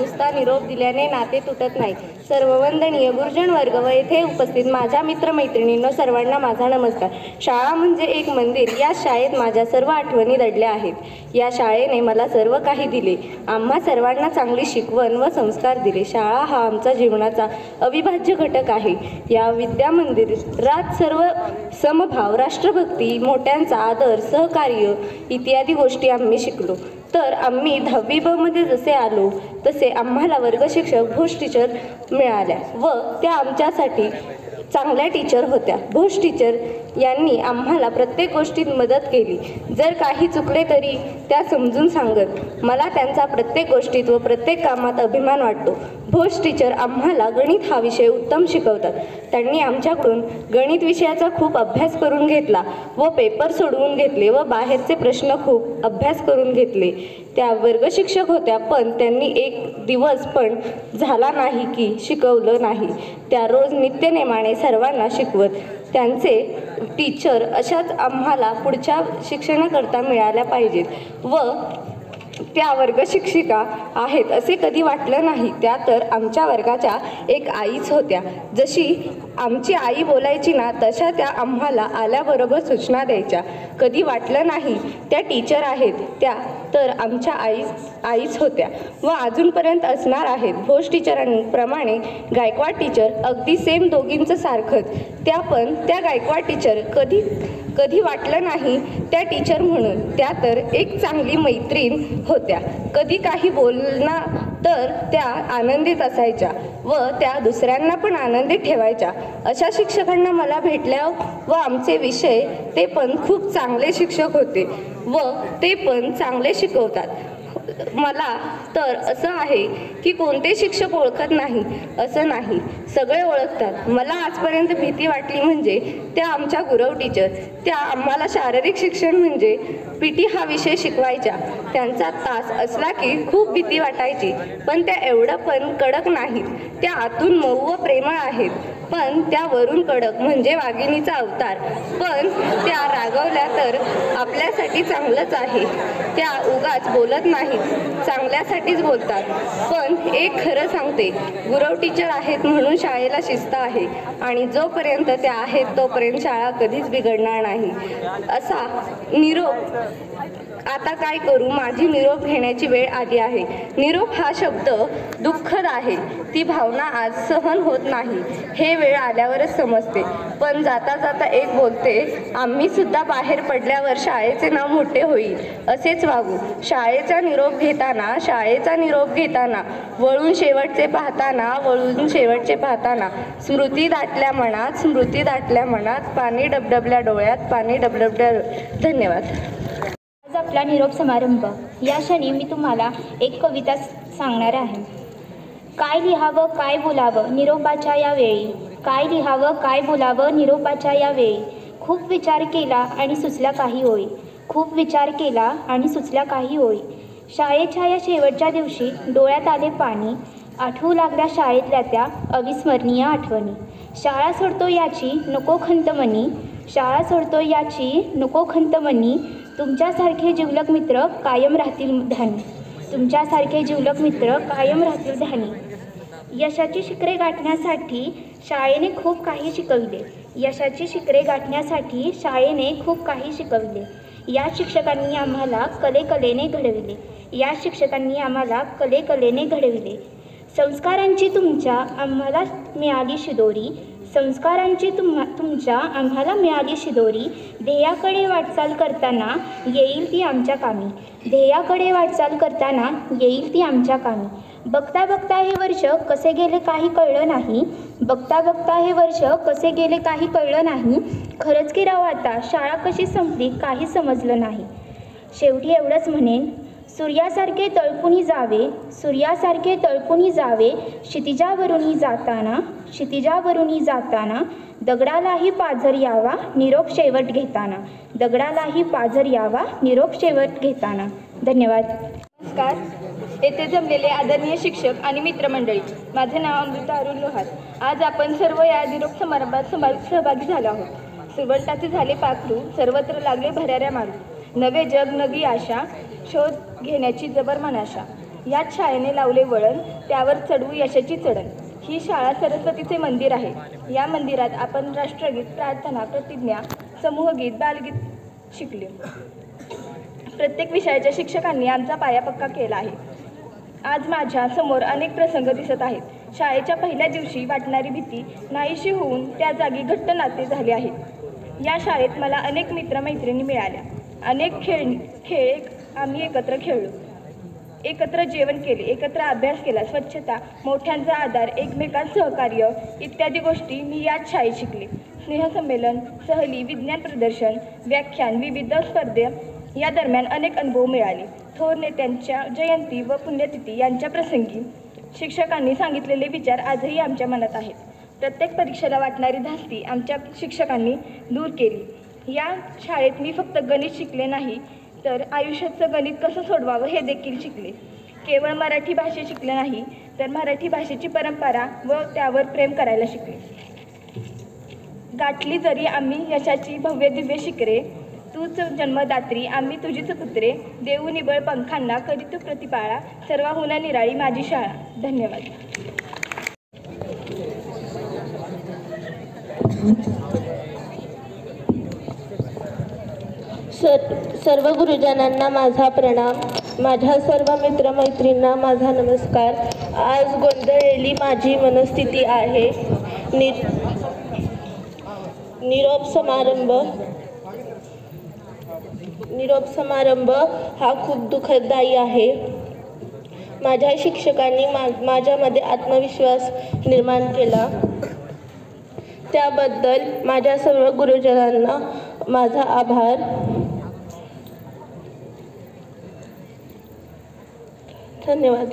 नुसता निरोप दिल्याने नाते तुटत नाही. सर्व वंदनीय गुरुजन वर्ग व येथे उपस्थित माझ्या मित्रमैत्रिणींनो, सर्वांना माझा नमस्कार. शाळा म्हणजे एक मंदिर. या शाळेत माझ्या सर्व आठवणी दडल्या आहेत. या शाळेने मला सर्व काही दिले. आम्हा सर्वांना चांगली शिकवण व संस्कार दिले. शाळा हा आमचा जीवनाचा अविभाज्य घटक आहे. या विद्या मंदिरात सर्व समभाव, राष्ट्रभक्ती, मोठ्यांचा आदर, सहकार्य इत्यादी गोष्टी आम्ही शिकलो. तर आम्ही 10वी ब मध्ये जसे आलो तसे आम्हाला वर्ग शिक्षक भोस टीचर मिळाल्या व त्या आमच्यासाठी चांगल्या टीचर होत्या. भोस टीचर यांनी आम्हाला प्रत्येक गोष्टीत मदत केली. जर काही चुकले तरी त्या समजून सांगत. मला त्यांचा प्रत्येक गोष्टीत व प्रत्येक कामात अभिमान वाटतो. भोस टीचर आम्हाला गणित हा विषय उत्तम शिकवतात. त्यांनी आमच्याकडून गणित विषयाचा खूप अभ्यास करून घेतला व पेपर सोडवून घेतले व बाहेरचे प्रश्न खूप अभ्यास करून घेतले. त्या वर्ग शिक्षक होत्या, पण त्यांनी एक दिवस पण झाला नाही की शिकवलं नाही. त्या रोज नित्यनेमाने सर्वांना शिकवत. त्यांचे टीचर अशाच आम्हाला पुढच्या शिक्षणाकरता मिळाल्या पाहिजेत व त्या वर्ग शिक्षिका आहेत असे कधी वाटलं नाही. त्या तर आमच्या वर्गाच्या एक आईच होत्या. जशी आमची आई बोलायची ना, तशा त्या आम्हाला आल्याबरोबर सूचना द्यायच्या. कधी वाटलं नाही त्या टीचर आहेत. त्या तर आमच्या आईच होत्या व अजूनपर्यंत असणार आहेत. भोस टीचरांप्रमाणे गायकवाड टीचर अगदी सेम दोघींचं सारखंच. त्या गायकवाड टीचर कधी वाटलं नाही त्या टीचर म्हणून. त्या तर एक चांगली मैत्रीण होत्या. कधी काही बोलणार तर त्या आनंदित असायच्या व त्या दुसऱ्यांना पण आनंदित ठेवायच्या. अशा शिक्षकांना मला भेटल्या व आमचे विषय ते पण खूप चांगले शिक्षक होते व ते पण चांगले शिकवतात. मला तर असं आहे की कोणते शिक्षक ओळखत नाही असं नाही, सगळे ओळखतात. मला आजपर्यंत भीती वाटली म्हणजे त्या आमच्या गुरव टीचर. त्या आम्हाला शारीरिक शिक्षण म्हणजे PT हा विषय शिकवायच्या. त्यांचा तास असला की खूप भीती वाटायची, पण त्या एवढं पण कडक नाहीत. त्या आतून मऊ व प्रेमळ आहेत, पण त्या वरून कडक म्हणजे वाघिणीचा अवतार. पण त्या रागवल्या तर आपल्यासाठी चांगलंच आहे. त्या उगाच बोलत नाहीत, चांगल्यासाठीच बोलतात. पण एक खरं सांगते, गुरव टीचर आहेत म्हणून शाळेला शिस्त आहे आणि जोपर्यंत त्या आहेत तोपर्यंत शाळा कधीच बिघडणार नाही. असा निरोप. आता काय करू, माझी निरोप घेण्याची वेळ आली आहे. निरोप हा शब्द दुःखद आहे. ती भावना आज सहन होत नाही हे वेळ आल्यावरच समजते. पण जाता जाता एक बोलते, आम्ही सुद्धा बाहेर पडल्यावर शाळेचे नाव मोठे होईल असेच वागू. शाळेचा निरोप घेताना वळून शेवटचे पाहताना स्मृती दाटल्या मनात पाणी डबडबल्या डोळ्यात धन्यवाद. आज आपला निरोप समारंभ. या क्षणी मी तुम्हाला एक कविता सांगणार आहे. काय लिहावं काय बोलावं निरोपाच्या या वेळी, काय लिहावं काय बोलावं निरोपाच्या या वेळी, खूप विचार केला आणि सुचल्या काही ओळी, शाळेच्या या शेवटच्या दिवशी डोळ्यात आले पाणी, आठवू लागल्या शाळेतल्या त्या अविस्मरणीय आठवणी. शाळा सोडतो याची नको खंत मनी, तुमच्यासारखे जिवलग मित्र कायम राहतील ध्यानी. यशाची शिखरे गाठण्यासाठी शाळेने खूप काही शिकविले. या शिक्षकांनी आम्हाला कलेकलेने घडविले. संस्कारांची तुमच्या आम्हाला मिळाली शिदोरी, ध्येयाकडे वाटचाल करताना येईल ती आमच्या कामी. बघता बघता हे वर्ष कसे गेले काही कळलं नाही. खरंच की राव, आता शाळा कशी संपली काही समजलं नाही. शेवटी एवढंच म्हणेन, सूर्यासारखे तळपुनी जावे क्षितिजावरुनी जाताना, दगडालाही पाझर यावा निरोप शेवट घेताना. धन्यवाद. नमस्कार. येथे जमलेले आदरणीय शिक्षक आणि मित्रमंडळी, माझे नाव अमृता अरुण लोहार. आज आपण सर्व या निरोप समारंभात सहभागी झालो आहोत. सुरवंटाचे झाले पाखरू, सर्वत्र लागले भराऱ्या मारू. नवे जग नवी आशा, शोध घेण्याची जबर मनाशा. याच शाळेने लावले वळण, त्यावर चढवू यशाची चढण. ही शाळा सरस्वतीचे मंदिर आहे. या मंदिरात आपण राष्ट्रगीत, प्रार्थना, प्रतिज्ञा, समूहगीत, बालगीत शिकले. प्रत्येक विषयाच्या शिक्षकांनी आमचा पाया पक्का केला आहे. आज माझ्या समोर अनेक प्रसंग दिसत आहेत. शाळेच्या पहिल्या दिवशी वाटणारी भीती नाहीशी होऊन त्या जागी घट्ट नाते झाले आहे. या शाळेत मला अनेक मित्रमैत्रिणी मिळाल्या. अनेक खेळ आम्ही एकत्र खेळलो, एकत्र जेवण केले, एकत्र अभ्यास केला. स्वच्छता, मोठ्यांचा आदर, एकमेकांत सहकार्य इत्यादी गोष्टी मी याच शाळेत शिकले. स्नेहसंमेलन, सहली, विज्ञान प्रदर्शन, व्याख्यान, विविध स्पर्धे या दरम्यान अनेक अनुभव मिळाले. थोर नेत्यांच्या जयंती व पुण्यतिथी यांच्या प्रसंगी शिक्षकांनी सांगितलेले विचार आजही आमच्या मनात आहेत. प्रत्येक परीक्षेला वाटणारी धास्ती आमच्या शिक्षकांनी दूर केली. या शाळेत मी फक्त गणित शिकले नाही, तर आयुष्याचं गणित कसं सोडवावं हे देखील शिकले. केवळ मराठी भाषा शिकले नाही, तर मराठी भाषेची परंपरा व त्यावर प्रेम करायला शिकले. गाठली जरी आम्ही यशाची भव्य दिव्य शिखरे, तूच जन्मदात्री आम्ही तुझीच पुत्रे, देऊ निबळ पंखांना करी तू प्रतिपाळा, सर्वाहुना निराळी माझी शाळा. धन्यवाद. सर्व गुरुजनांना माझा प्रणाम. माझ्या सर्व मित्रमैत्रींना माझा नमस्कार. आज गोंधळलेली माझी मनस्थिती आहे. निरोप समारंभ हा खूप दुःखदायी आहे. माझ्या शिक्षकांनी माझ्यामध्ये आत्मविश्वास निर्माण केला. त्याबद्दल माझ्या सर्व गुरुजनांना माझा आभार. धन्यवाद.